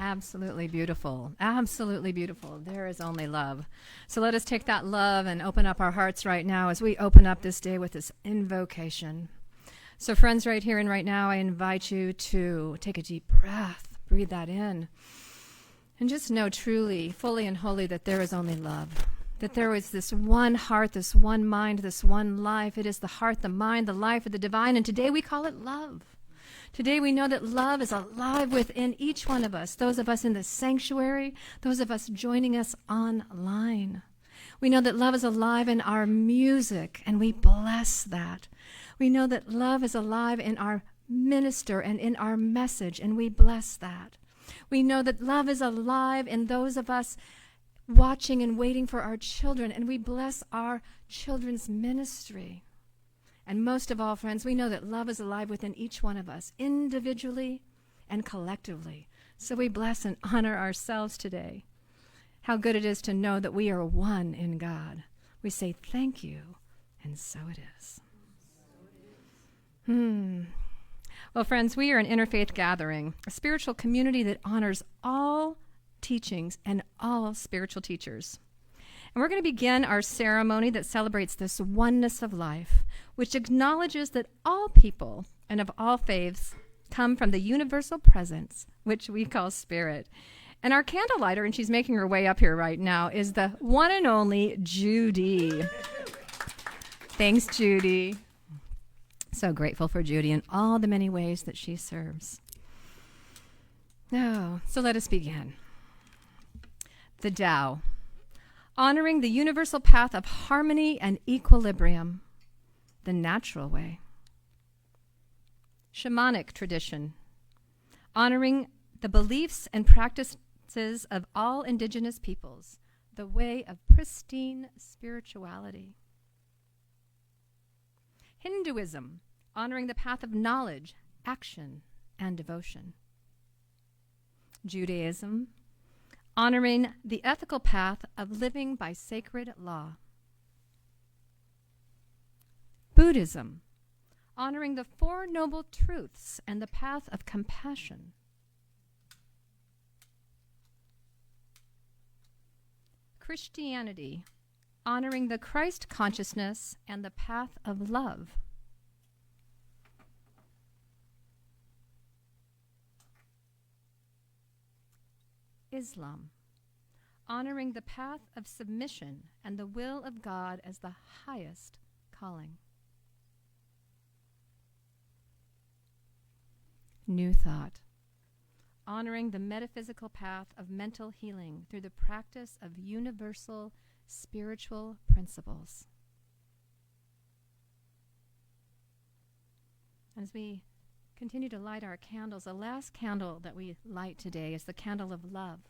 Absolutely beautiful. Absolutely beautiful. There is only love. So let us take that love and open up our hearts right now as we open up this day with this invocation. So friends, right here and right now, I invite you to take a deep breath, breathe that in, and just know truly, fully and wholly that there is only love. That there is this one heart, this one mind, this one life. It is the heart, the mind, the life of the divine, and today we call it love. Today we know that love is alive within each one of us, those of us in the sanctuary, those of us joining us online. We know that love is alive in our music, and we bless that. We know that love is alive in our minister and in our message, and we bless that. We know that love is alive in those of us watching and waiting for our children, and we bless our children's ministry. And most of all, friends, we know that love is alive within each one of us, individually and collectively. So we bless and honor ourselves today. How good it is to know that we are one in God. We say thank you, and so it is. Well, friends, we are an interfaith gathering, a spiritual community that honors all teachings and all spiritual teachers. And we're going to begin our ceremony that celebrates this oneness of life, which acknowledges that all people and of all faiths come from the universal presence, which we call Spirit. And our candle lighter, and she's making her way up here right now, is the one and only Judy. Thanks, Judy. So grateful for Judy and all the many ways that she serves. Oh, so let us begin. The Tao, honoring the universal path of harmony and equilibrium, the natural way. Shamanic tradition, honoring the beliefs and practices of all indigenous peoples, the way of pristine spirituality. Hinduism, honoring the path of knowledge, action, and devotion. Judaism, honoring the ethical path of living by sacred law. Buddhism, honoring the Four Noble Truths and the path of compassion. Christianity, honoring the Christ consciousness and the path of love. Islam, honoring the path of submission and the will of God as the highest calling. New Thought, honoring the metaphysical path of mental healing through the practice of universal spiritual principles. As we continue to light our candles, the last candle that we light today is the candle of love.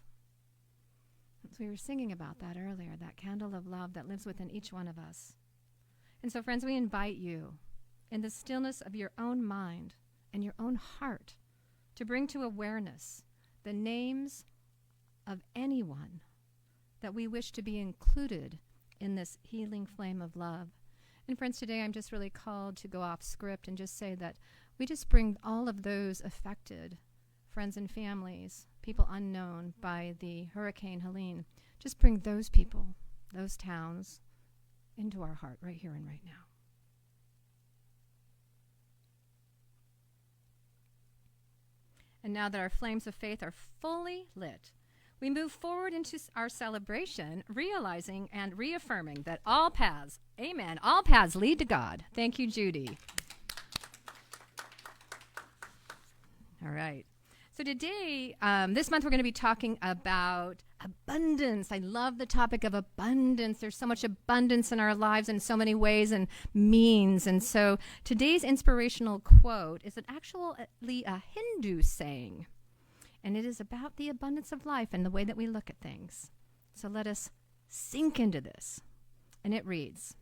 As we were singing about that earlier, that candle of love that lives within each one of us. And so, friends, we invite you in the stillness of your own mind and your own heart to bring to awareness the names of anyone that we wish to be included in this healing flame of love. And friends, today I'm just really called to go off script and just say that we just bring all of those affected, friends and families, people unknown by the Hurricane Helene, just bring those people, those towns, into our heart right here and right now. And now that our flames of faith are fully lit, we move forward into our celebration, realizing and reaffirming that all paths, amen, all paths lead to God. Thank you, Judy. All right. So today, this month, we're going to be talking about abundance. I love the topic of abundance. There's so much abundance in our lives in so many ways and means. And so today's inspirational quote is actually a Hindu saying, and it is about the abundance of life and the way that we look at things. So let us sink into this. And it reads,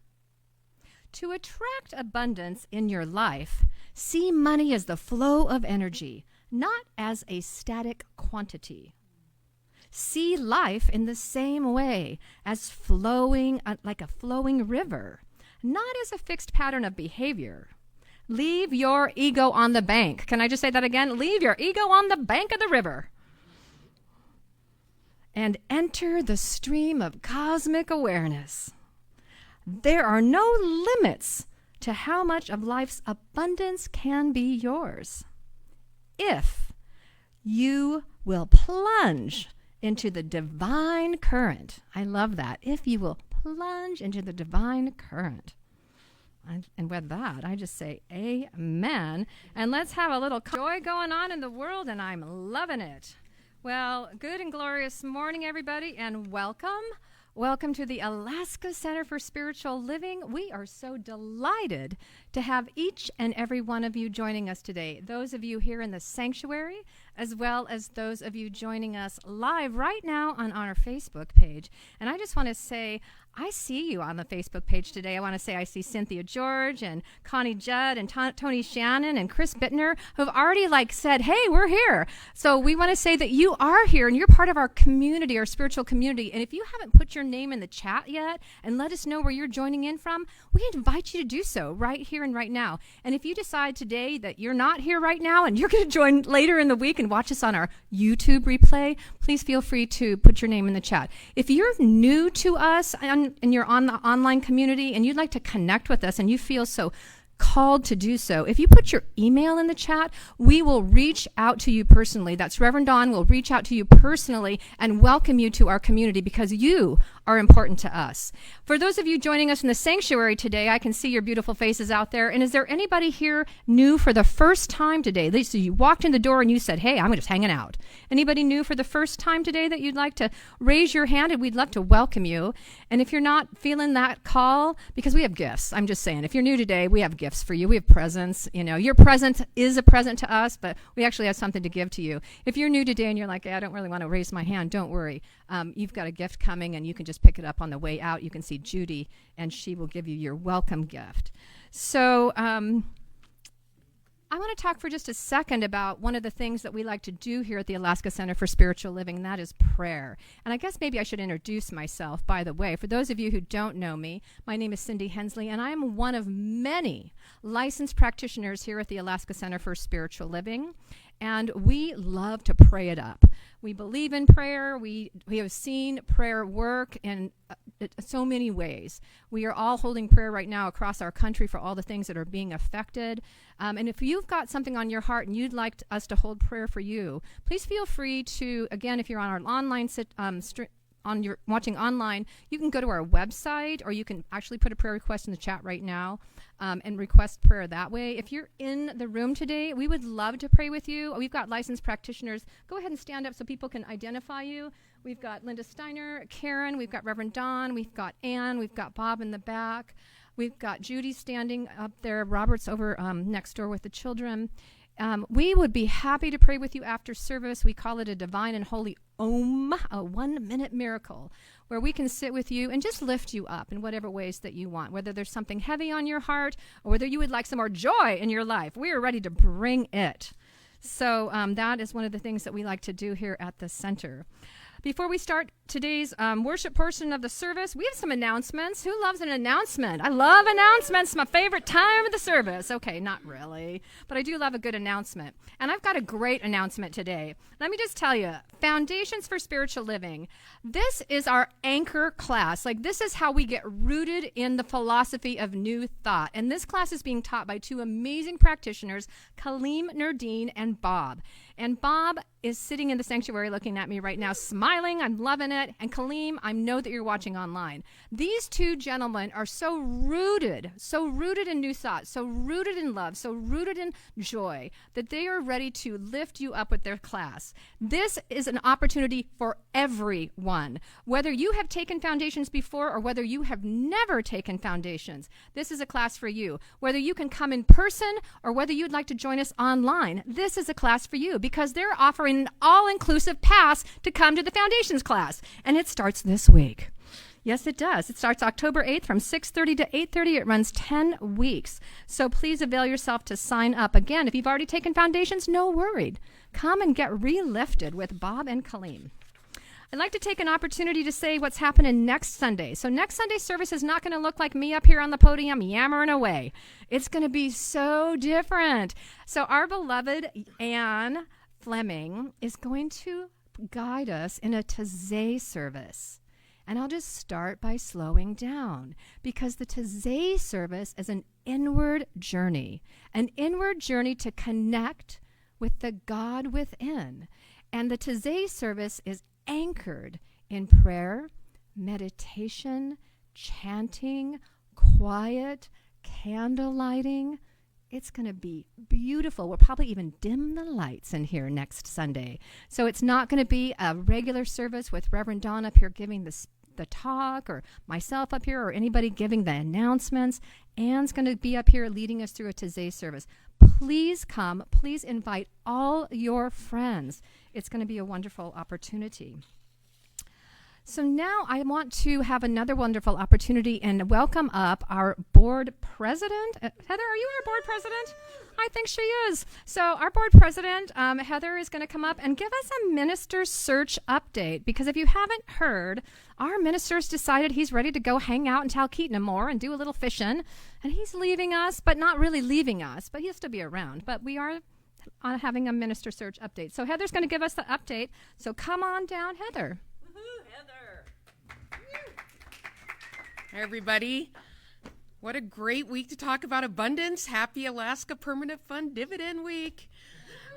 "To attract abundance in your life, see money as the flow of energy, not as a static quantity. See life in the same way, as flowing like a flowing river, not as a fixed pattern of behavior. Leave your ego on the bank." Can I just say that again? Leave your ego on the bank of the river. and enter the stream of cosmic awareness. There are no limits to how much of life's abundance can be yours if you will plunge into the divine current. I love that. If you will plunge into the divine current. And with that, I just say amen. And let's have a little joy going on in the world, and I'm loving it. Well, good and glorious morning, everybody, and welcome. Welcome to the Alaska Center for Spiritual Living. We are so delighted to have each and every one of you joining us today. Those of you here in the sanctuary, as well as those of you joining us live right now on our Facebook page. And I just want to say, I see you on the Facebook page today. I want to say I see Cynthia George and Connie Judd and Tony Shannon and Chris Bittner who have already said, hey, we're here. So we want to say that you are here and you're part of our community, our spiritual community. And if you haven't put your name in the chat yet and let us know where you're joining in from, we invite you to do so right here and right now. And if you decide today that you're not here right now and you're going to join later in the week and watch us on our YouTube replay, please feel free to put your name in the chat. If you're new to us and you're on the online community and you'd like to connect with us and you feel so called to do so, if you put your email in the chat, we will reach out to you personally. That's Reverend Dawn will reach out to you personally and welcome you to our community because you are important to us. For those of you joining us in the sanctuary today, I can see your beautiful faces out there. And is there anybody here new for the first time today? So you walked in the door and you said, hey, I'm just hanging out. Anybody new for the first time today that you'd like to raise your hand and we'd love to welcome you. And if you're not feeling that call, because we have gifts, I'm just saying, if you're new today, we have gifts for you. We have presents. You know, your present is a present to us, but we actually have something to give to you. If you're new today and you're like, hey, I don't really want to raise my hand, don't worry. You've got a gift coming and you can just pick it up on the way out. You can see Judy and she will give you your welcome gift. So I want to talk for just a second about one of the things that we like to do here at the Alaska Center for Spiritual Living, and that is prayer. And I guess maybe I should introduce myself, by the way. For those of you who don't know me, my name is Cindy Hensley, and I am one of many licensed practitioners here at the Alaska Center for Spiritual Living. And we love to pray it up. We believe in prayer. We have seen prayer work in so many ways. We are all holding prayer right now across our country for all the things that are being affected. And if you've got something on your heart and you'd like us to hold prayer for you, please feel free to, again, if you're on our online watching online, you can go to our website or you can actually put a prayer request in the chat right now and request prayer that way. If you're in the room today, we would love to pray with you. We've got licensed practitioners. Go ahead and stand up so people can identify you. We've got Linda Steiner, Karen, we've got Reverend Dawn, we've got Ann, we've got Bob in the back. We've got Judy standing up there. Robert's over next door with the children. We would be happy to pray with you after service. We call it a divine and holy Om, a 1-minute miracle, where we can sit with you and just lift you up in whatever ways that you want, whether there's something heavy on your heart or whether you would like some more joy in your life. We are ready to bring it. So that is one of the things that we like to do here at the center. Before we start today's worship portion of the service, we have some announcements. Who loves an announcement? I love announcements. My favorite time of the service. Okay, not really, but I do love a good announcement. And I've got a great announcement today. Let me just tell you, Foundations for Spiritual Living. This is our anchor class. This is how we get rooted in the philosophy of new thought. And this class is being taught by two amazing practitioners, Kaleem Nurdeen and Bob. And Bob is sitting in the sanctuary looking at me right now, smiling. I'm loving it. And Kaleem, I know that you're watching online. These two gentlemen are so rooted in new thought, so rooted in love, so rooted in joy, that they are ready to lift you up with their class. This is an opportunity for everyone. Whether you have taken Foundations before or whether you have never taken Foundations, this is a class for you. Whether you can come in person or whether you'd like to join us online, this is a class for you because they're offering an all-inclusive pass to come to the Foundations class. And it starts this week. Yes, it does. It starts October 8th from 6:30 to 8:30. It runs 10 weeks. So please avail yourself to sign up. Again, if you've already taken Foundations, no worried. Come and get re-lifted with Bob and Kaleem. I'd like to take an opportunity to say what's happening next Sunday. So next Sunday's service is not going to look like me up here on the podium yammering away. It's going to be so different. So our beloved Ann Fleming is going to guide us in a Taizé service. And I'll just start by slowing down, because the Taizé service is an inward journey to connect with the God within. And the Taizé service is anchored in prayer, meditation, chanting, quiet, candle lighting. It's going to be beautiful. We'll probably even dim the lights in here next Sunday. So it's not going to be a regular service with Reverend Dawn up here giving the talk, or myself up here, or anybody giving the announcements. Anne's going to be up here leading us through a Taizé service. Please come. Please invite all your friends. It's going to be a wonderful opportunity. So now I want to have another wonderful opportunity and welcome up our board president. Heather, are you our board president? I think she is. So our board president, Heather, is going to come up and give us a minister search update, because if you haven't heard, our minister's decided he's ready to go hang out in Talkeetna more and do a little fishing, and he's leaving us, but not really leaving us, but he'll still be around. But we are having a minister search update. So Heather's going to give us the update. So come on down, Heather. Heather. Hi, everybody. What a great week to talk about abundance. Happy Alaska Permanent Fund Dividend Week.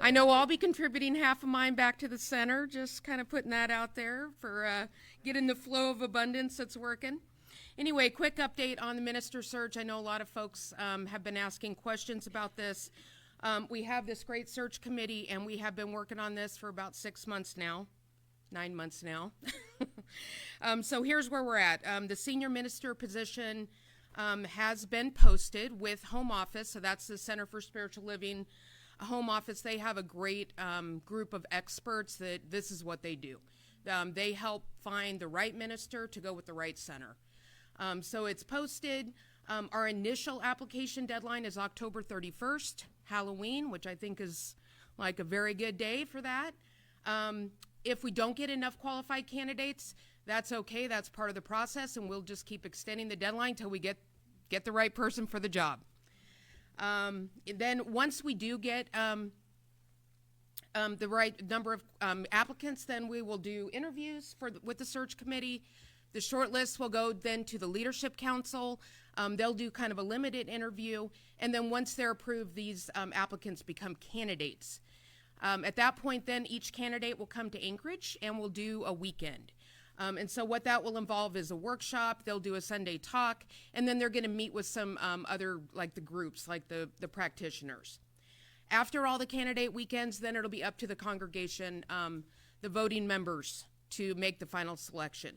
I know I'll be contributing half of mine back to the center, just kind of putting that out there for getting the flow of abundance that's working. Anyway, quick update on the minister search. I know a lot of folks have been asking questions about this. We have this great search committee, and we have been working on this for about 9 months now. So here's where we're at. The senior minister position has been posted with Home Office, so that's the Center for Spiritual Living. Home Office, they have a great group of experts that this is what they do. They help find the right minister to go with the right center. So it's posted. Our initial application deadline is October 31st, Halloween, which I think is like a very good day for that. If we don't get enough qualified candidates, that's okay. That's part of the process, and we'll just keep extending the deadline until we get the right person for the job. Then once we do get the right number of applicants, then we will do interviews with the search committee. The short list will go then to the leadership council. They'll do kind of a limited interview, and then once they're approved, these applicants become candidates. At that point, then each candidate will come to Anchorage and we'll do a weekend. And so what that will involve is a workshop. They'll do a Sunday talk, and then they're going to meet with some other, like the groups, like the practitioners. After all the candidate weekends, then it'll be up to the congregation, the voting members, to make the final selection.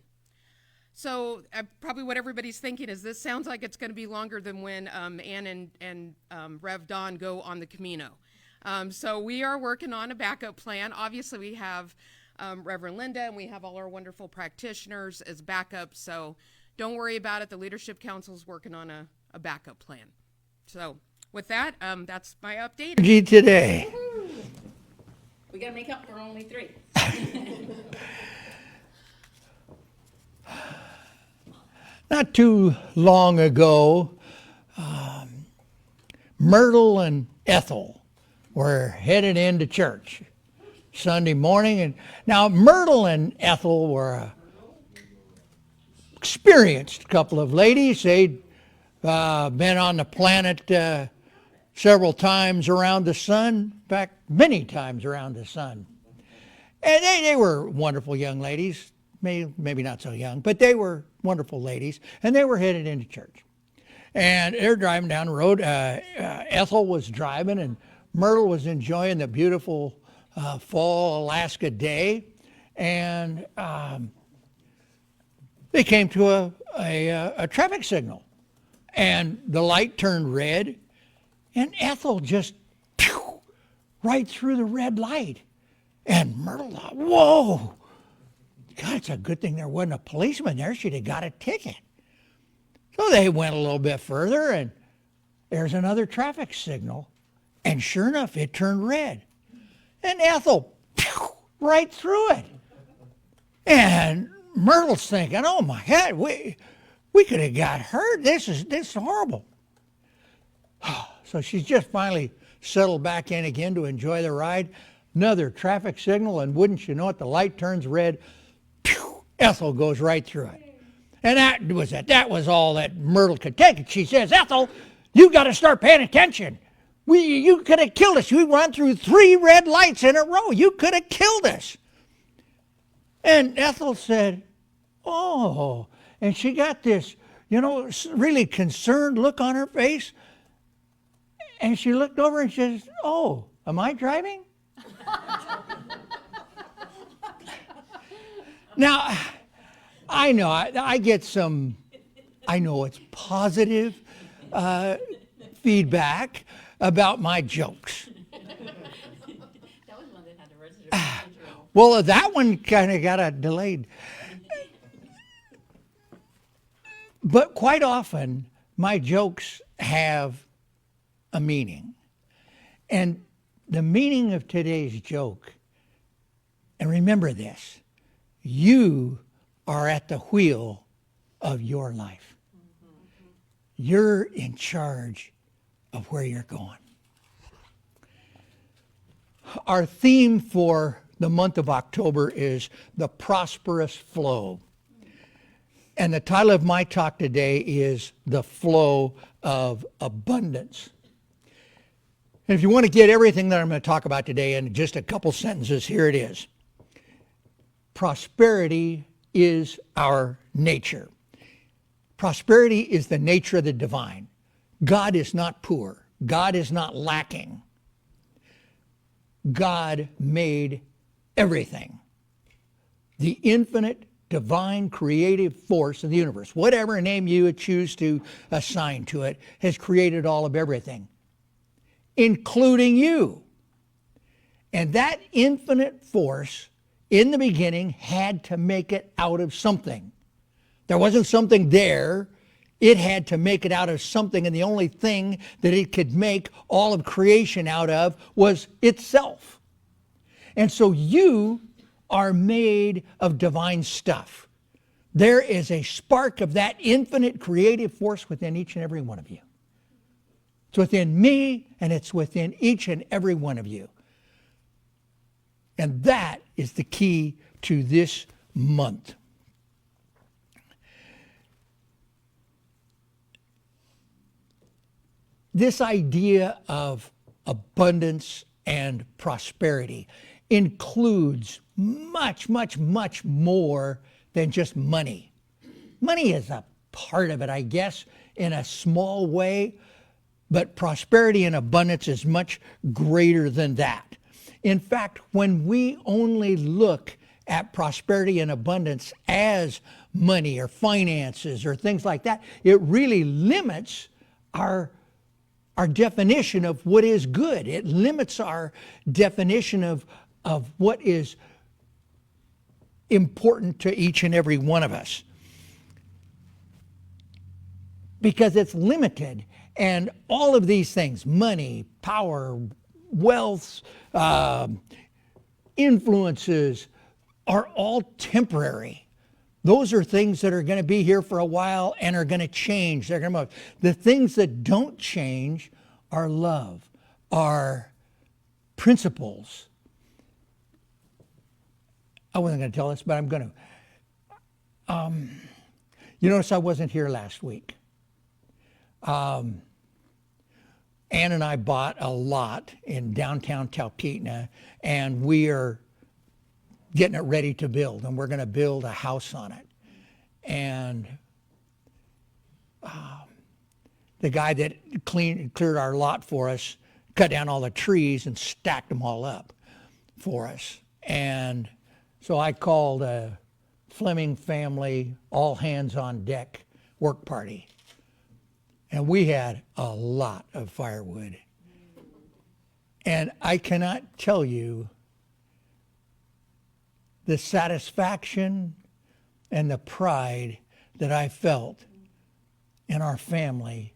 So probably what everybody's thinking is this sounds like it's going to be longer than when Ann and Rev Dawn go on the Camino. So we are working on a backup plan. Obviously, we have Reverend Linda, and we have all our wonderful practitioners as backup. So don't worry about it. The Leadership Council is working on a backup plan. So with that, that's my update. Today. Woo-hoo. We got to make up for only 3. Not too long ago, Myrtle and Ethel were headed into church Sunday morning. And now Myrtle and Ethel were experienced couple of ladies. They'd been on the planet several times around the sun, in fact, many times around the sun. And they were wonderful young ladies, maybe not so young, but they were wonderful ladies, and they were headed into church. And they're driving down the road. Ethel was driving, and Myrtle was enjoying the beautiful fall Alaska day. And they came to a traffic signal, and the light turned red, and Ethel just right through the red light. And Myrtle thought, whoa, God, it's a good thing there wasn't a policeman there. She'd have got a ticket. So they went a little bit further, and there's another traffic signal. And sure enough, it turned red. And Ethel, right through it. And Myrtle's thinking, oh my God, we could have got hurt. This is horrible. So she's just finally settled back in again to enjoy the ride. another traffic signal, and wouldn't you know it, the light turns red. Pew, Ethel goes right through it. And that was it. That was all that Myrtle could take. And she says, Ethel, you got to start paying attention. You could have killed us. We run through 3 red lights in a row. You could have killed us. And Ethel said, oh. And she got this, really concerned look on her face. And she looked over and says, oh, am I driving? Now, I know I get some, I know it's positive feedback about my jokes. That was one that had a register. Well, that one kind of got a delayed. But quite often, my jokes have a meaning. And the meaning of today's joke, and remember this, you are at the wheel of your life. You're in charge of where you're going. Our theme for the month of October is the prosperous flow. And the title of my talk today is The Flow of Abundance. And if you want to get everything that I'm going to talk about today in just a couple sentences, here it is. Prosperity is our nature. Prosperity is the nature of the divine. God is not poor. God is not lacking. God made everything. The infinite, divine, creative force of the universe, whatever name you would choose to assign to it, has created all of everything, including you. And that infinite force, in the beginning, had to make it out of something. There wasn't something there. It had to make it out of something, and the only thing that it could make all of creation out of was itself. And so you are made of divine stuff. There is a spark of that infinite creative force within each and every one of you. It's within me, and it's within each and every one of you. And that is the key to this month. This idea of abundance and prosperity includes much, much, much more than just money. Money is a part of it, I guess, in a small way, but prosperity and abundance is much greater than that. In fact, when we only look at prosperity and abundance as money or finances or things like that, it really limits our definition of what is good. It limits our definition of what is important to each and every one of us. Because it's limited. And all of these things, money, power, wealth, influences, are all temporary. Those are things that are going to be here for a while and are going to change. They're going to move. The things that don't change are love, are principles. I wasn't going to tell this, but I'm going to. You notice I wasn't here last week. Ann and I bought a lot in downtown Talkeetna, and we are getting it ready to build, and we're going to build a house on it. And the guy that cleared our lot for us cut down all the trees and stacked them all up for us. And so I called a Fleming family all hands on deck work party. And we had a lot of firewood. And I cannot tell you the satisfaction and the pride that I felt in our family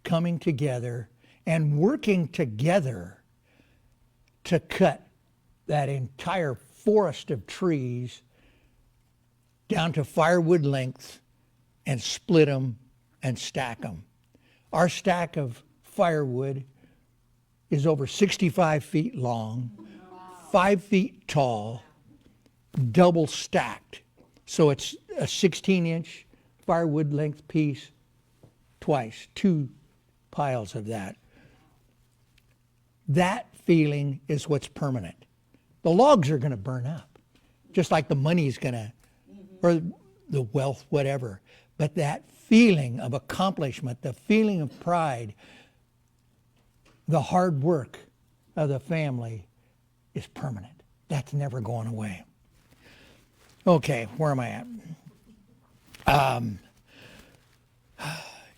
coming together and working together to cut that entire forest of trees down to firewood lengths and split them and stack them. Our stack of firewood is over 65 feet long, 5 feet tall, double stacked. So it's a 16-inch firewood length piece twice, 2 piles of that. That feeling is what's permanent. The logs are going to burn up, just like the money's going to, or the wealth, whatever. But that feeling of accomplishment, the feeling of pride, the hard work of the family is permanent. That's never going away. Okay, where am I at?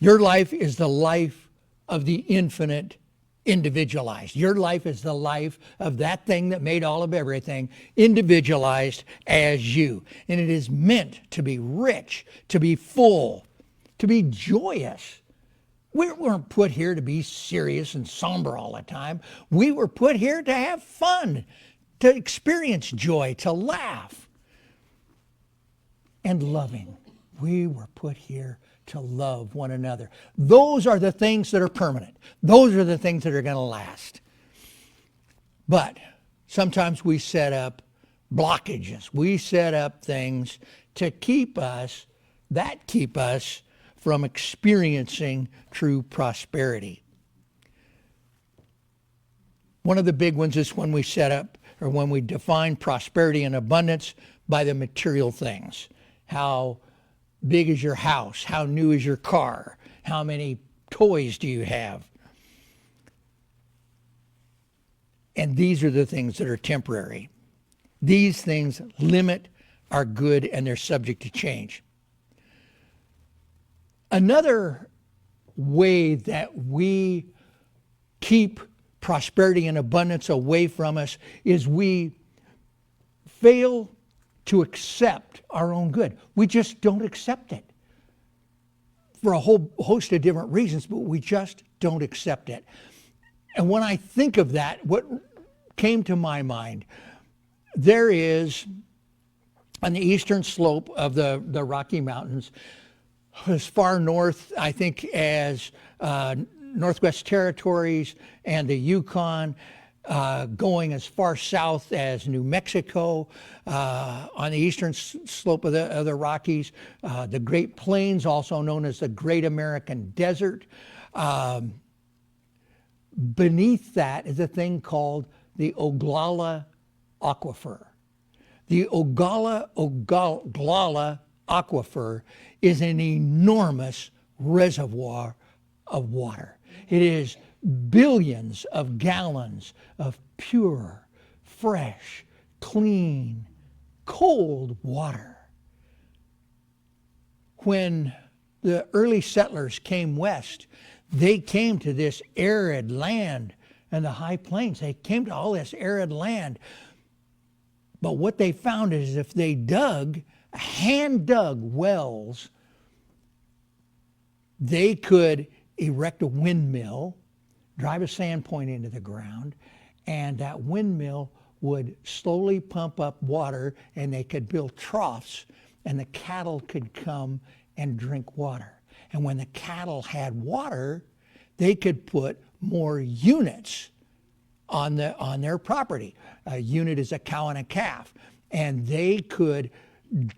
Your life is the life of the infinite individualized. Your life is the life of that thing that made all of everything, individualized as you. And it is meant to be rich, to be full, to be joyous. We weren't put here to be serious and somber all the time. We were put here to have fun, to experience joy, to laugh, and loving. We were put here to love one another. Those are the things that are permanent. Those are the things that are going to last. But sometimes we set up blockages. We set up things to keep us from experiencing true prosperity. One of the big ones is when we set up, or when we define prosperity and abundance by the material things. How big is your house? How new is your car? How many toys do you have? And these are the things that are temporary. These things limit our good, and they're subject to change. Another way that we keep prosperity and abundance away from us is we fail to accept our own good. We just don't accept it for a whole host of different reasons, but we just don't accept it. And when I think of that, what came to my mind, there is on the eastern slope of the Rocky Mountains, as far north, I think, as Northwest Territories and the Yukon, going as far south as New Mexico, on the eastern slope of the Rockies, the Great Plains, also known as the Great American Desert. Beneath that is a thing called the Oglala Aquifer. The Oglala Aquifer is an enormous reservoir of water. It is billions of gallons of pure, fresh, clean, cold water. When the early settlers came west, they came to this arid land and the high plains. They came to all this arid land. But what they found is if they hand-dug wells, they could erect a windmill, drive a sand point into the ground, and that windmill would slowly pump up water, and they could build troughs, and the cattle could come and drink water. And when the cattle had water, they could put more units on their property. A unit is a cow and a calf, and they could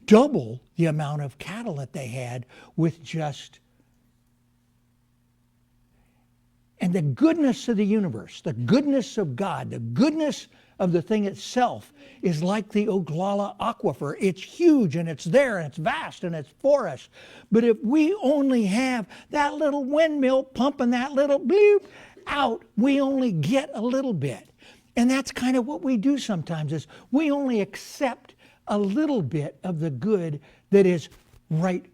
double the amount of cattle that they had with just. And the goodness of the universe, the goodness of God, the goodness of the thing itself is like the Oglala Aquifer. It's huge and it's there and it's vast and it's for us. But if we only have that little windmill pumping that little bloop out, we only get a little bit. And that's kind of what we do sometimes, is we only accept a little bit of the good that is right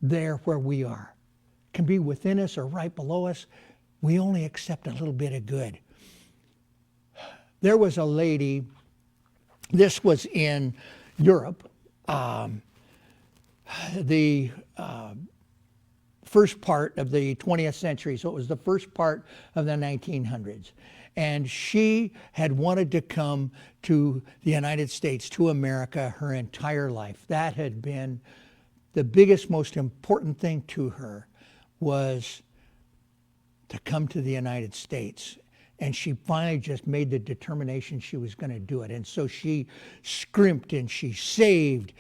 there where we are. It can be within us or right below us. We only accept a little bit of good. There was a lady, this was in Europe, the first part of the 20th century, so it was the first part of the 1900s. And she had wanted to come to the United States, to America, her entire life. That had been the biggest, most important thing to her, was to come to the United States And she finally just made the determination she was going to do it. And so she scrimped and she saved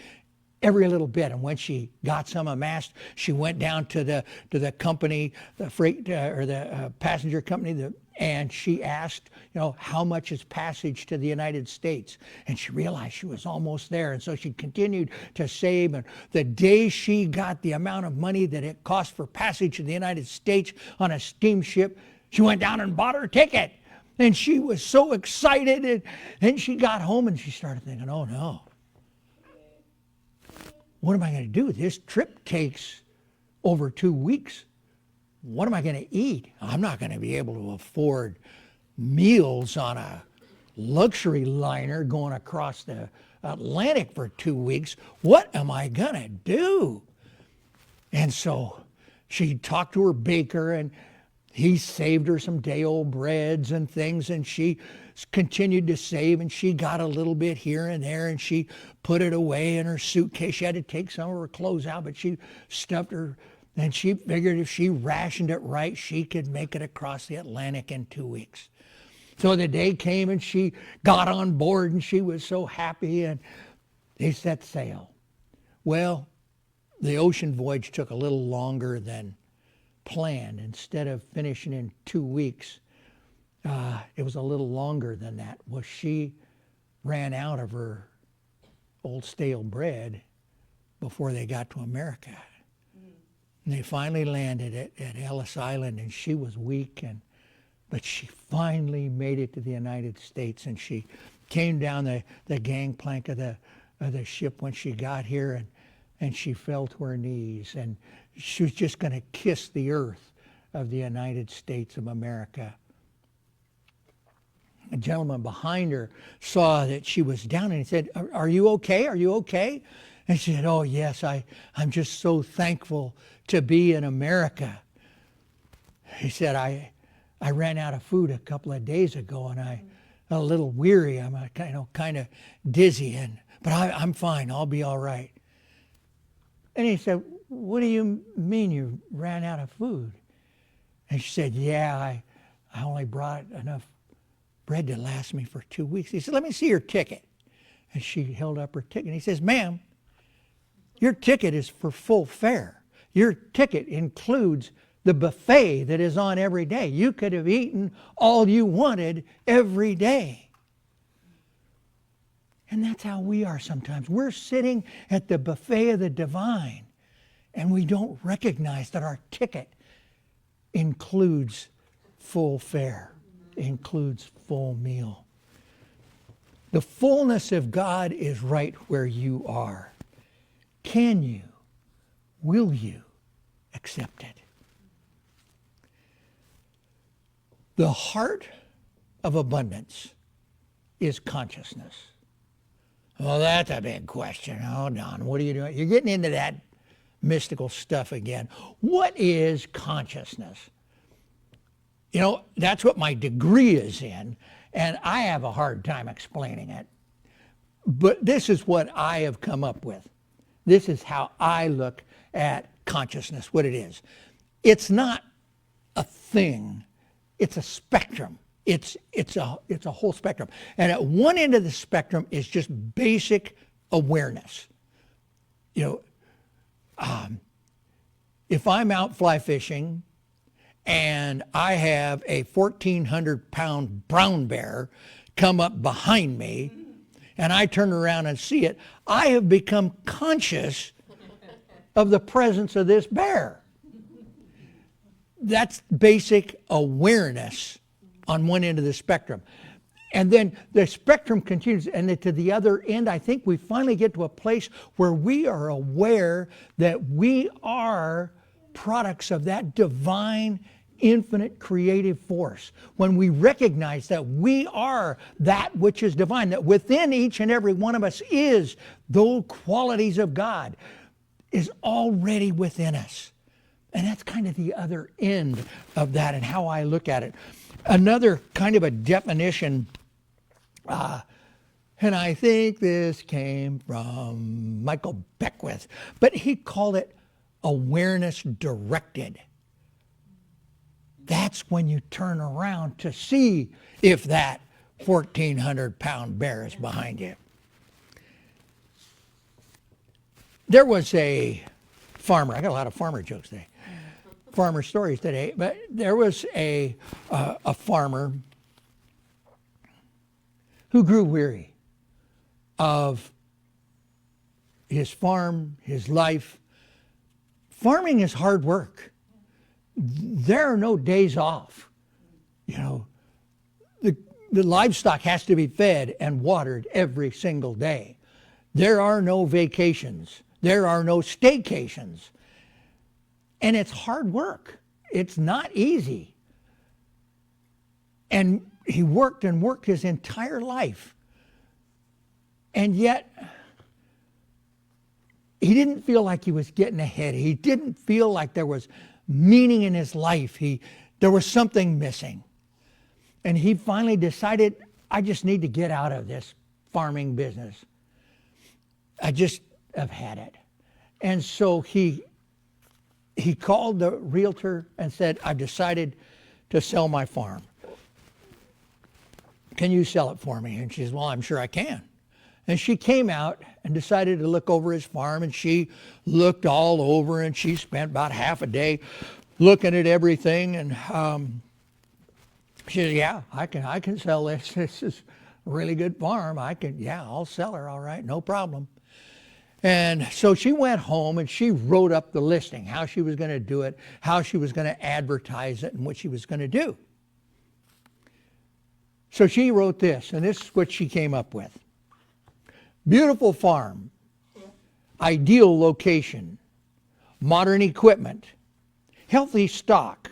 every little bit. And when she got some amassed, she went down to the company, the freight or the passenger company, and she asked, how much is passage to the United States? And she realized she was almost there. And so she continued to save. And the day she got the amount of money that it cost for passage to the United States on a steamship, she went down and bought her ticket. And she was so excited. And then she got home and she started thinking, oh no. What am I going to do? This trip takes over 2 weeks. What am I going to eat? I'm not going to be able to afford meals on a luxury liner going across the Atlantic for 2 weeks. What am I going to do? And so she talked to her baker, and he saved her some day-old breads and things, and she continued to save, and she got a little bit here and there, and she put it away in her suitcase. She had to take some of her clothes out, but she stuffed her, and she figured if she rationed it right, she could make it across the Atlantic in 2 weeks. So the day came, and she got on board, and she was so happy, and they set sail. Well, the ocean voyage took a little longer than planned. Instead of finishing in 2 weeks, it was a little longer than that. Well, she ran out of her old stale bread before they got to America. And they finally landed at Ellis Island, and she was weak, but she finally made it to the United States, and she came down the gangplank of the ship when she got here, and she fell to her knees, and she was just going to kiss the earth of the United States of America. A gentleman behind her saw that she was down, and he said, are you okay? Are you okay? And she said, oh, yes, I'm just so thankful to be in America. He said, I ran out of food a couple of days ago, and I'm a little weary. I'm kind of dizzy, but I'm fine. I'll be all right. And he said, what do you mean you ran out of food? And she said, yeah, I only brought enough bread to last me for 2 weeks. He said, let me see your ticket. And she held up her ticket. And he says, ma'am, your ticket is for full fare. Your ticket includes the buffet that is on every day. You could have eaten all you wanted every day. And that's how we are sometimes. We're sitting at the buffet of the divine, and we don't recognize that our ticket includes full fare, includes full meal. The fullness of God is right where you are. Can you, will you accept it? The heart of abundance is consciousness. Well, that's a big question. Hold on. What are you doing? You're getting into that mystical stuff again. What is consciousness? That's what my degree is in, and I have a hard time explaining it. But this is what I have come up with. This is how I look at consciousness, what it is. It's not a thing. It's a spectrum. It's a whole spectrum. And at one end of the spectrum is just basic awareness. If I'm out fly fishing and I have a 1,400-pound brown bear come up behind me and I turn around and see it, I have become conscious of the presence of this bear. That's basic awareness on one end of the spectrum. And then the spectrum continues, and to the other end, I think we finally get to a place where we are aware that we are products of that divine, infinite creative force. When we recognize that we are that which is divine, that within each and every one of us is those qualities of God, is already within us. And that's kind of the other end of that and how I look at it. Another kind of a definition, and I think this came from Michael Beckwith, but he called it awareness directed. that's when you turn around to see if that 1,400-pound bear is behind you. There was a farmer. I got a lot of farmer jokes today. Farmer stories today. But there was a farmer who grew weary of his farm, his life. Farming is hard work. There are no days off. You know, the livestock has to be fed and watered every single day. There are no vacations. There are no staycations. And it's hard work. It's not easy. And he worked and worked his entire life. And yet, he didn't feel like he was getting ahead. He didn't feel like there was meaning in his life. There was something missing. And he finally decided, I just need to get out of this farming business. I just have had it. And so he called the realtor and said, I've decided to sell my farm. Can you sell it for me? And she says, well, I'm sure I can. And she came out and decided to look over his farm, and she looked all over, and she spent about half a day looking at everything. And she said, yeah, I can sell this. This is a really good farm. I'll sell her, all right, no problem. And so she went home and she wrote up the listing, how she was going to do it, how she was going to advertise it, and what she was going to do. So she wrote this, and this is what she came up with. Beautiful farm, ideal location, modern equipment, healthy stock,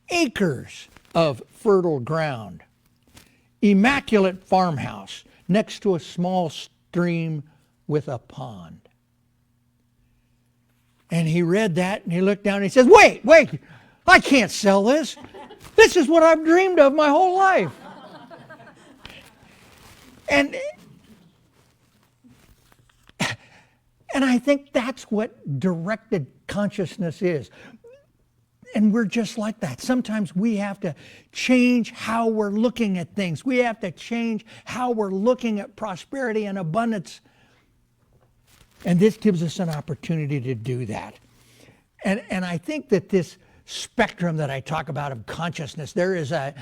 acres of fertile ground, immaculate farmhouse next to a small stream with a pond. And he read that and he looked down and he says, wait, I can't sell this. This is what I've dreamed of my whole life. And I think that's what directed consciousness is. And we're just like that. Sometimes we have to change how we're looking at things. We have to change how we're looking at prosperity and abundance. And this gives us an opportunity to do that. And I think that this spectrum that I talk about of consciousness, there is an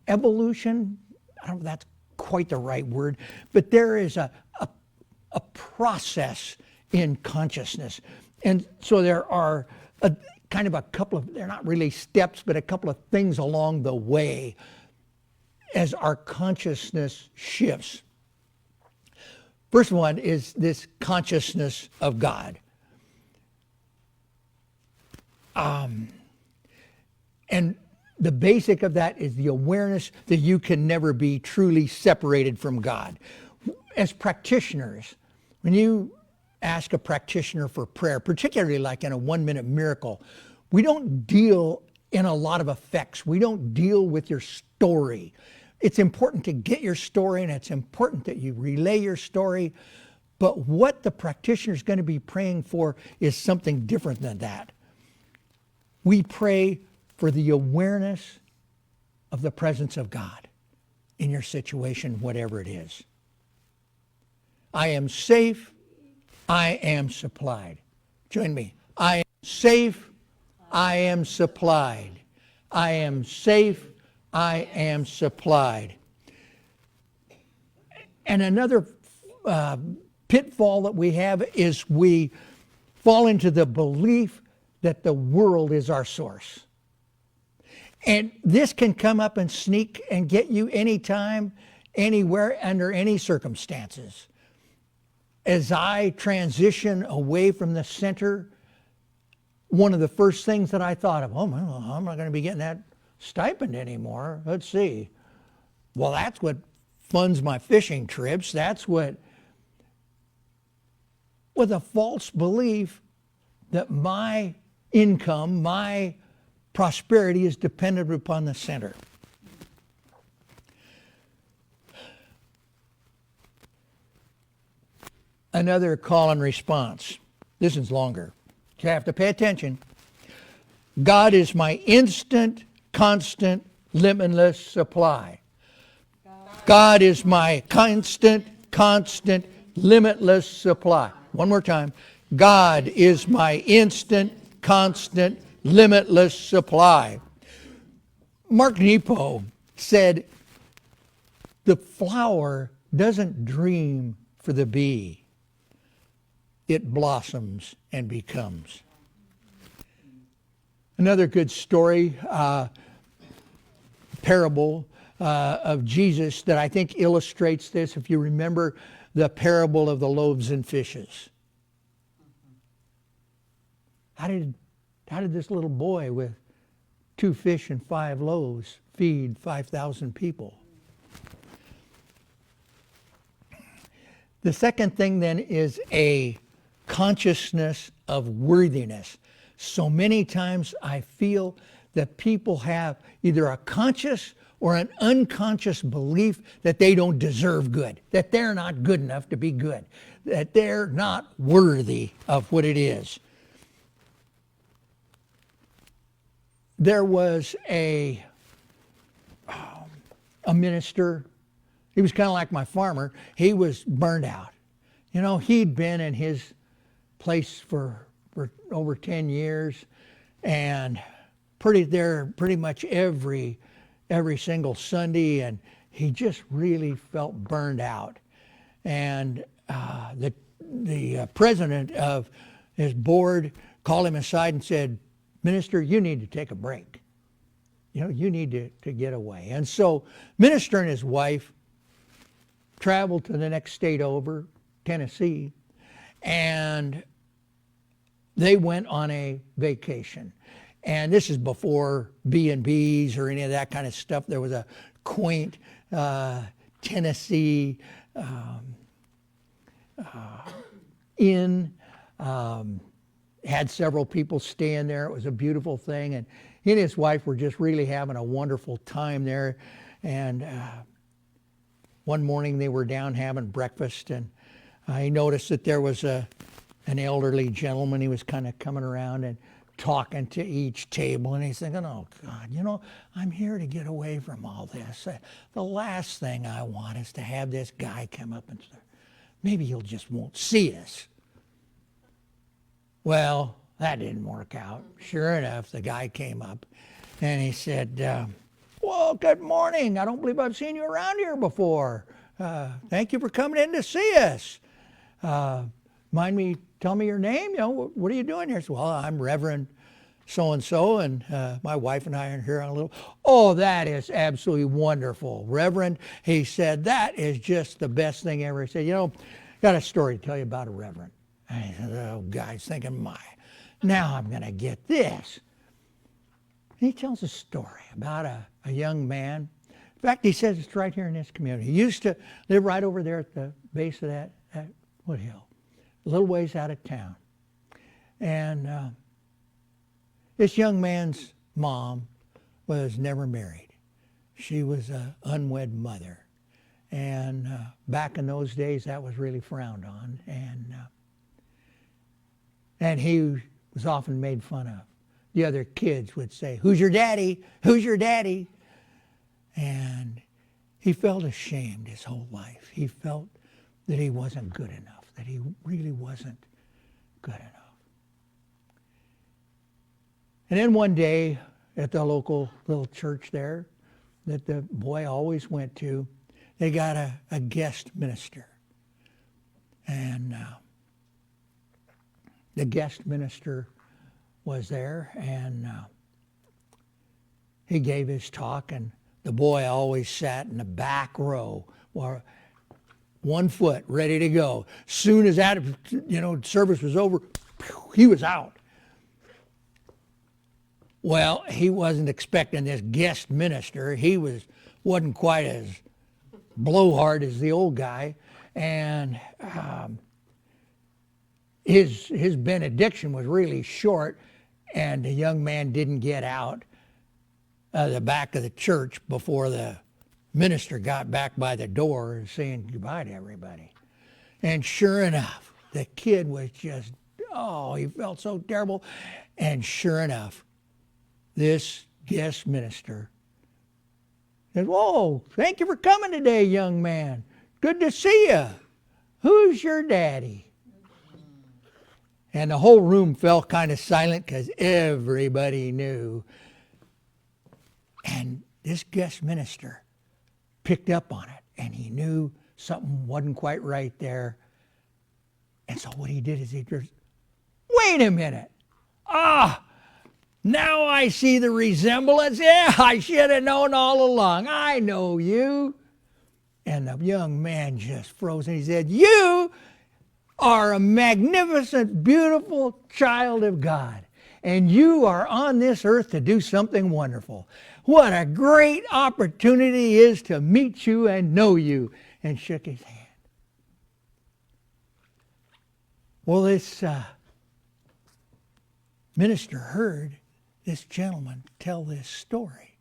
evolution. I don't know if that's quite the right word, but there is a process in consciousness. And so there are a couple of, they're not really steps, but a couple of things along the way as our consciousness shifts. First one is this consciousness of God. And the basic of that is the awareness that you can never be truly separated from God. As practitioners, when you ask a practitioner for prayer, particularly like in a 1-minute miracle, we don't deal in a lot of effects. We don't deal with your story. It's important to get your story, and it's important that you relay your story. But what the practitioner is going to be praying for is something different than that. We pray for the awareness of the presence of God in your situation, whatever it is. I am safe. I am supplied. Join me. I am safe. I am supplied. I am safe. I am supplied. And another pitfall that we have is we fall into the belief that the world is our source. And this can come up and sneak and get you anytime, anywhere, under any circumstances. As I transition away from the center, one of the first things that I thought of, I'm not going to be getting that stipend anymore. Let's see. Well, that's what funds my fishing trips. That's what, with a false belief that my income, my prosperity is dependent upon the center. Another call and response. This is longer. You have to pay attention. God is my instant, constant, limitless supply. God is my constant, limitless supply. One more time. God is my instant, constant, limitless supply. Mark Nepo said, the flower doesn't dream for the bee. It blossoms and becomes. Another good story, parable of Jesus that I think illustrates this. If you remember the parable of the loaves and fishes. How did this little boy with 2 fish and 5 loaves feed 5,000 people? The second thing then is a consciousness of worthiness. So many times I feel that people have either a conscious or an unconscious belief that they don't deserve good, that they're not good enough to be good, that they're not worthy of what it is. There was a minister. He was kind of like my farmer. He was burned out. You know, he'd been in his place for over 10 years and pretty much every single Sunday, and he just really felt burned out. And the president of his board called him aside and said, "Minister, you need to take a break. You know, you need to get away." And so minister and his wife traveled to the next state over, Tennessee, and they went on a vacation. And this is before B&Bs or any of that kind of stuff. There was a quaint Tennessee inn. Had several people staying there. It was a beautiful thing. And he and his wife were just really having a wonderful time there. And one morning they were down having breakfast, and I noticed that there was an elderly gentleman. He was kind of coming around and talking to each table, and he's thinking, "Oh God, you know, I'm here to get away from all this. The last thing I want is to have this guy come up and say, maybe he'll just won't see us." Well, that didn't work out. Sure enough, the guy came up and he said, "Well, good morning. I don't believe I've seen you around here before. Thank you for coming in to see us. Tell me your name. You know, what are you doing here?" Said, "Well, I'm Reverend so-and-so, and my wife and I are here on a little." "Oh, that is absolutely wonderful, Reverend." He said, "That is just the best thing ever." He said, "You know, got a story to tell you about a reverend." I said, "Oh, guy's thinking, now I'm going to get this." And he tells a story about a young man. In fact, he says it's right here in this community. He used to live right over there at the base of that foothill, a little ways out of town. And this young man's mom was never married. She was an unwed mother. And back in those days, that was really frowned on. And he was often made fun of. The other kids would say, "Who's your daddy? Who's your daddy?" And he felt ashamed his whole life. He felt that he wasn't good enough, that he really wasn't good enough. And then one day at the local little church there that the boy always went to, they got a guest minister. And the guest minister was there, and he gave his talk, and the boy always sat in the back row, or 1 foot, ready to go. Soon as that, service was over, he was out. Well, he wasn't expecting this guest minister. He wasn't quite as blowhard as the old guy, and his benediction was really short, and the young man didn't get out of the back of the church before the minister got back by the door and saying goodbye to everybody. And sure enough, the kid was just, he felt so terrible. And sure enough, this guest minister said, "Whoa, thank you for coming today, young man. Good to see you. Who's your daddy?" And the whole room fell kind of silent because everybody knew. And this guest minister picked up on it, and he knew something wasn't quite right there. And so what he did is he just, "Wait a minute. Now I see the resemblance. Yeah, I should have known all along. I know you." And the young man just froze, and he said, "You are a magnificent, beautiful child of God, and you are on this earth to do something wonderful. What a great opportunity it is to meet you and know you," and shook his hand. Well, this minister heard this gentleman tell this story,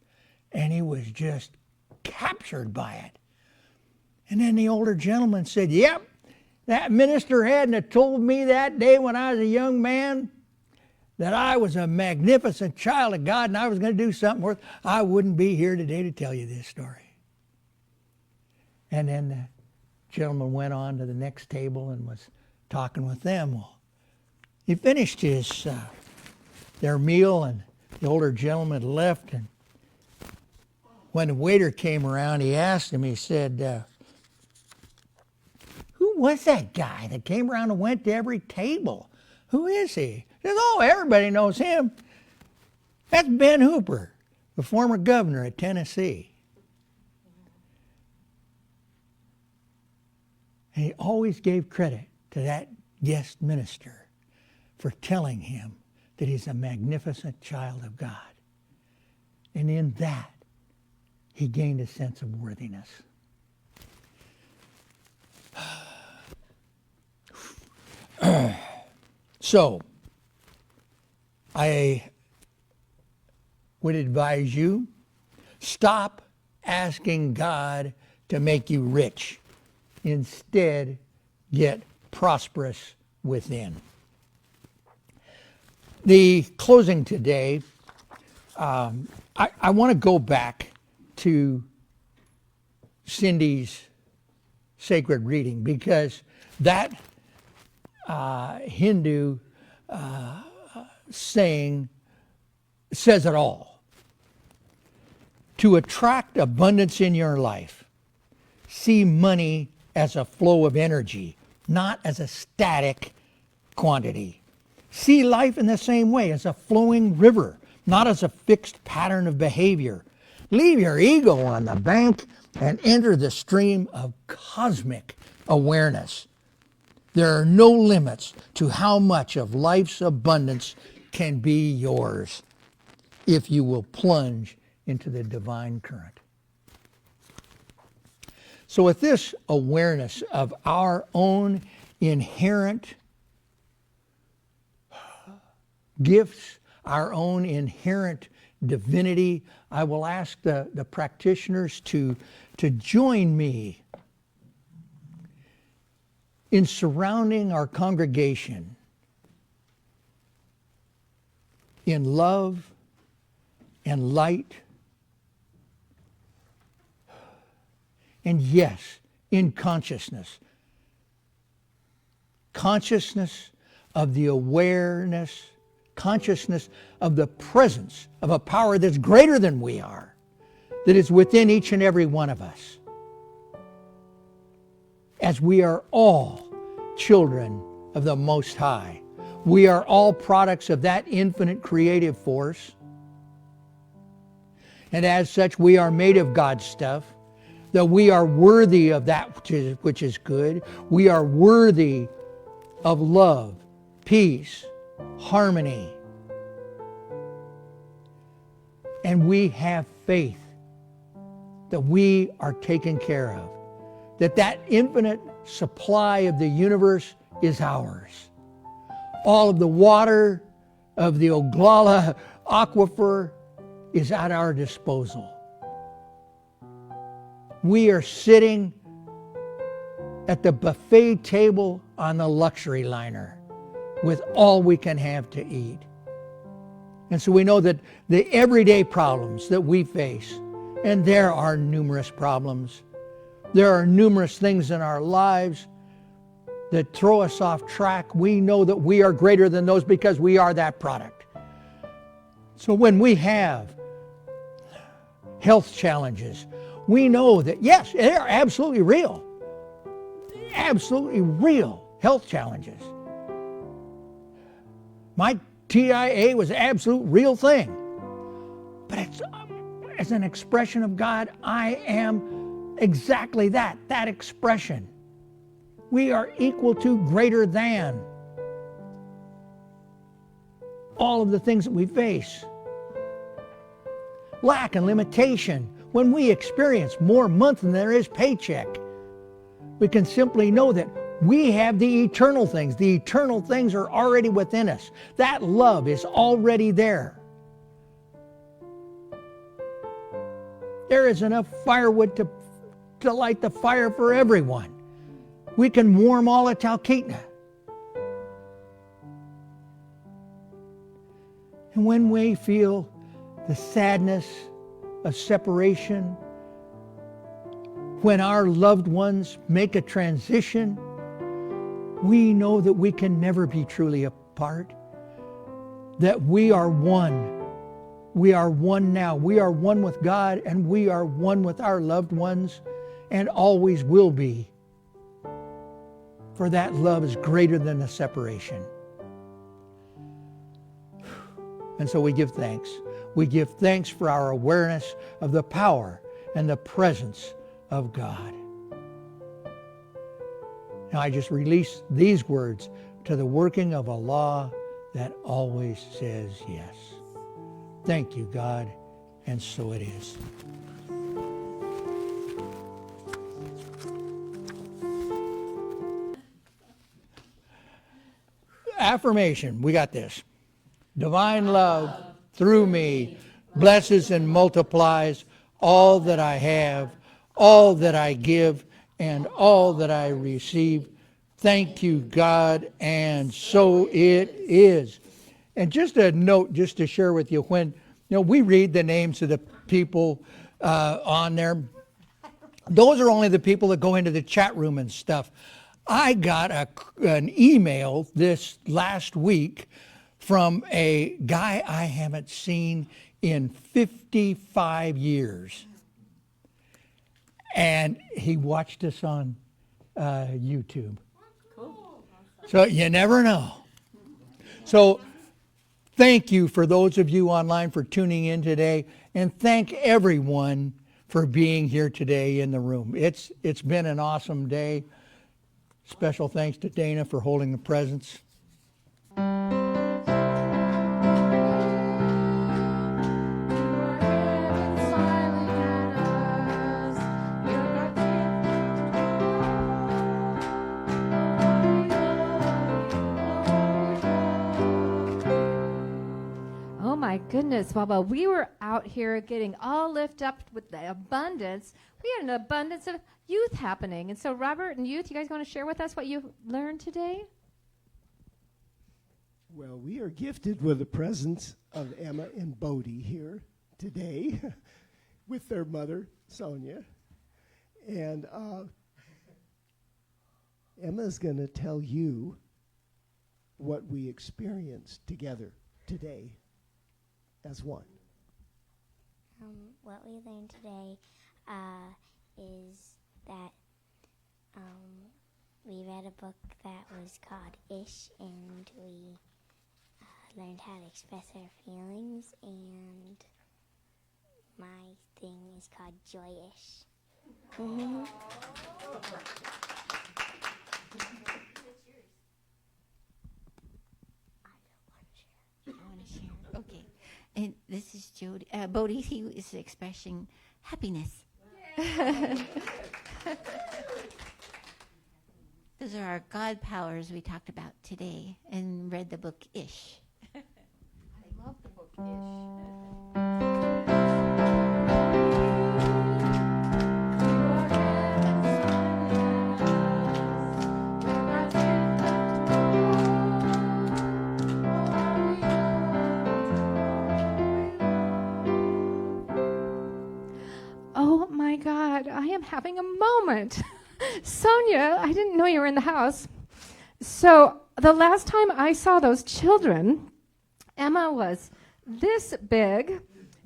and he was just captured by it. And then the older gentleman said, "Yep, that minister hadn't have told me that day when I was a young man that I was a magnificent child of God and I was going to do something worth, I wouldn't be here today to tell you this story." And then the gentleman went on to the next table and was talking with them. Well, he finished their meal, and the older gentleman left. And when the waiter came around, he asked him, he said, "Who was that guy that came around and went to every table? Who is he?" He says, "Oh, everybody knows him. That's Ben Hooper, the former governor of Tennessee." And he always gave credit to that guest minister for telling him that he's a magnificent child of God. And in that, he gained a sense of worthiness. So, I would advise you, stop asking God to make you rich. Instead, get prosperous within. The closing today, I want to go back to Cindy's sacred reading, because that Hindu saying says it all. To attract abundance in your life, see money as a flow of energy, not as a static quantity. See life in the same way, as a flowing river, not as a fixed pattern of behavior. Leave your ego on the bank and enter the stream of cosmic awareness. There are no limits to how much of life's abundance can be yours if you will plunge into the divine current. So with this awareness of our own inherent gifts, our own inherent divinity, I will ask the practitioners to join me in surrounding our congregation in love and light, and yes, in consciousness. Consciousness of the awareness, consciousness of the presence of a power that's greater than we are, that is within each and every one of us. As we are all children of the Most High. We are all products of that infinite creative force. And as such, we are made of God's stuff. That we are worthy of that which is good. We are worthy of love, peace, harmony. And we have faith that we are taken care of. That infinite supply of the universe is ours. All of the water of the Oglala aquifer is at our disposal. We are sitting at the buffet table on the luxury liner with all we can have to eat. And so we know that the everyday problems that we face, and there are numerous problems, there are numerous things in our lives that throw us off track. We know that we are greater than those because we are that product. So when we have health challenges, we know that, yes, they are absolutely real. Absolutely real health challenges. My TIA was an absolute real thing. But it's as an expression of God, I am exactly that expression. We are equal to, greater than all of the things that we face. Lack and limitation. When we experience more month than there is paycheck, we can simply know that we have the eternal things. The eternal things are already within us. That love is already there. There is enough firewood to light the fire for everyone. We can warm all of Talkeetna. And when we feel the sadness of separation, when our loved ones make a transition, we know that we can never be truly apart, that we are one. We are one now. We are one with God, and we are one with our loved ones, and always will be. For that love is greater than the separation. And so we give thanks. We give thanks for our awareness of the power and the presence of God. Now I just release these words to the working of a law that always says yes. Thank you, God, and so it is. Affirmation, we got this. Divine love through me blesses and multiplies all that I have, all that I give, and all that I receive. Thank you, God, and so it is. And just a note, just to share with you, when we read the names of the people on there, those are only the people that go into the chat room and stuff. I got an email this last week from a guy I haven't seen in 55 years. And he watched us on YouTube. Cool. So you never know. So thank you for those of you online for tuning in today. And thank everyone for being here today in the room. It's been an awesome day. Special thanks to Dana for holding the presents. Oh my goodness, Baba, we were out here getting all lifted up with the abundance. We had an abundance of youth happening. And so Robert and youth, you guys want to share with us what you learned today? Well, we are gifted with the presence of Emma and Bodie here today with their mother, Sonia. And Emma's going to tell you what we experienced together today as one. What we learned today is that we read a book that was called Ish, and we learned how to express our feelings, and my thing is called Joyish. I want to share. Okay. And this is Jody. Bodhi, he is expressing happiness. Those are our God powers we talked about today and read the book Ish. I love the book Ish. am having a moment. Sonia, I didn't know you were in the house. So the last time I saw those children, Emma was this big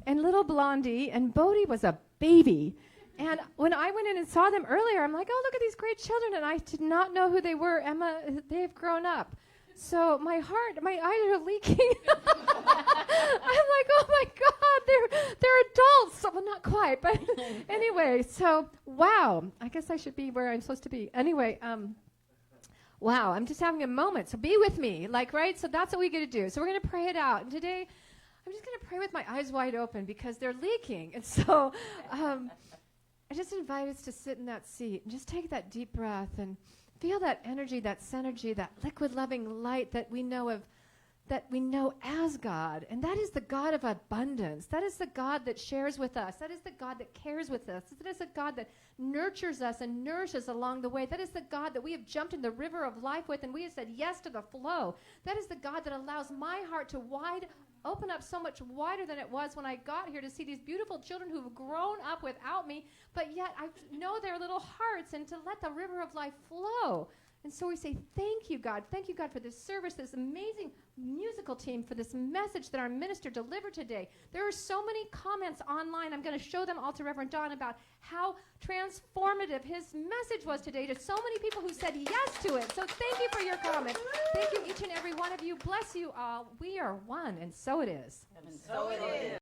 and little Blondie, and Bodie was a baby. And when I went in and saw them earlier, I'm like, oh, look at these great children. And I did not know who they were. Emma, they've grown up. So my eyes are leaking. I'm like, oh my God, they're adults. So, well, not quite, but anyway. So wow, I guess I should be where I'm supposed to be. Anyway, wow, I'm just having a moment. So be with me, right? So that's what we get to do. So we're gonna pray it out. And today, I'm just gonna pray with my eyes wide open because they're leaking. And so, I just invite us to sit in that seat and just take that deep breath and feel that energy, that synergy, that liquid loving light that we know as God. And that is the God of abundance. That is the God that shares with us. That is the God that cares with us. That is the God that nurtures us and nourishes along the way. That is the God that we have jumped in the river of life with and we have said yes to the flow. That is the God that allows my heart to open up so much wider than it was when I got here to see these beautiful children who've grown up without me, but yet I know their little hearts and to let the river of life flow. And so we say, thank you, God. Thank you, God, for this service, this amazing musical team, for this message that our minister delivered today. There are so many comments online. I'm going to show them all to Reverend Don about how transformative his message was today to so many people who said yes to it. So thank you for your comments. Thank you, each and every one of you. Bless you all. We are one, and so it is. And so it is.